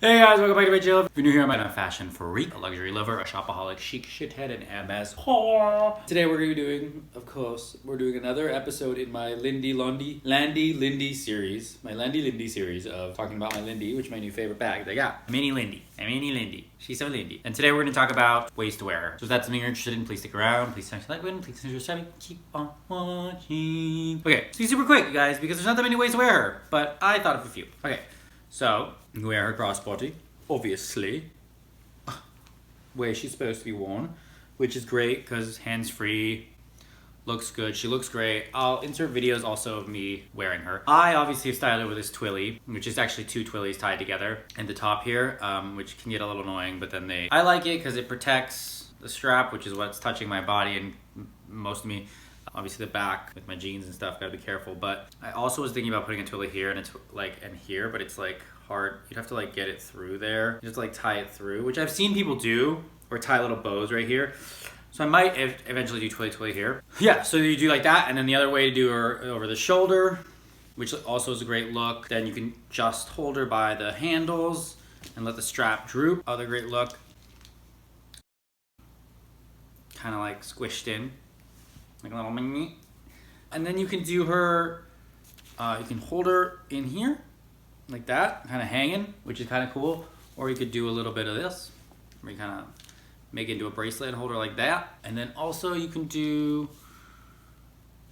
Hey guys, welcome back to my channel. If you're new here, I'm a fashion freak, a luxury lover, a shopaholic, chic shithead, and Hermès whore. Today we're going to be doing, of course, we're doing another episode in my Lindy series. My Lindy series of talking about my Lindy, which is my new favorite bag that I got. Mini Lindy. She's so Lindy. And today we're going to talk about ways to wear her. So if that's something you're interested in, please stick around. Please smash the like button. Please subscribe. Keep on watching. Okay, so be super quick, you guys, because there's not that many ways to wear her, but I thought of a few. Okay. So, you can wear her crossbody, obviously, way she's supposed to be worn, which is great because hands-free, looks good, she looks great. I'll insert videos also of me wearing her. I obviously have styled it with this twilly, which is actually two twillies tied together in the top here, which can get a little annoying, but then I like it because it protects the strap, which is what's touching my body and most of me. Obviously the back with my jeans and stuff, gotta be careful. But I also was thinking about putting a twilly here and it's like, and here, but it's like hard. You'd have to like get it through there. You have to like tie it through, which I've seen people do, or tie little bows right here. So I might eventually do twilly here. Yeah, so you do like that. And then the other way to do her over the shoulder, which also is a great look. Then you can just hold her by the handles and let the strap droop. Other great look. Kind of like squished in. Like a little mini. And then you can do her, you can hold her in here, like that, kind of hanging, which is kind of cool. Or you could do a little bit of this, where you kind of make it into a bracelet and hold her like that. And then also you can do,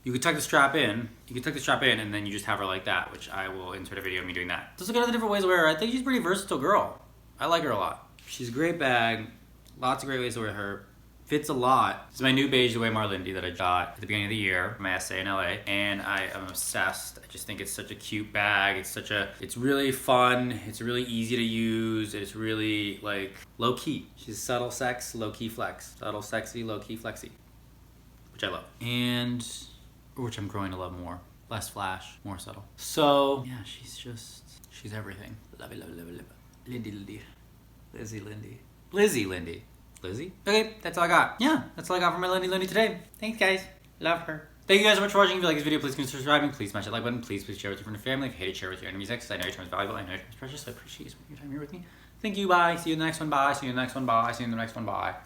you could tuck the strap in. You can tuck the strap in and then you just have her like that, which I will insert a video of me doing that. Just look at other different ways to wear her. I think she's a pretty versatile girl. I like her a lot. She's a great bag. Lots of great ways to wear her. Fits a lot. This is my new beige the way Lindy that I got at the beginning of the year from my essay in LA, and I am obsessed. I just think it's such a cute bag. It's really fun. It's really easy to use. It's really like low key. She's subtle sex, low key flex. Subtle, sexy, low key, flexy, which I love, and which I'm growing to love more. Less flash, more subtle. So yeah, she's everything. Love it. Lindy. Lizzie Lindy. Lizzie? Okay, that's all I got. Yeah, that's all I got for my Lindy today. Thanks, guys. Love her. Thank you guys so much for watching. If you like this video, please consider subscribing. Please smash that like button. Please share with your friends and family. If you hate it, share with your enemies because I know your time is valuable. I know your time is precious. So I appreciate you spending your time here with me. Thank you. Bye. See you in the next one. Bye. See you in the next one. Bye. See you in the next one. Bye.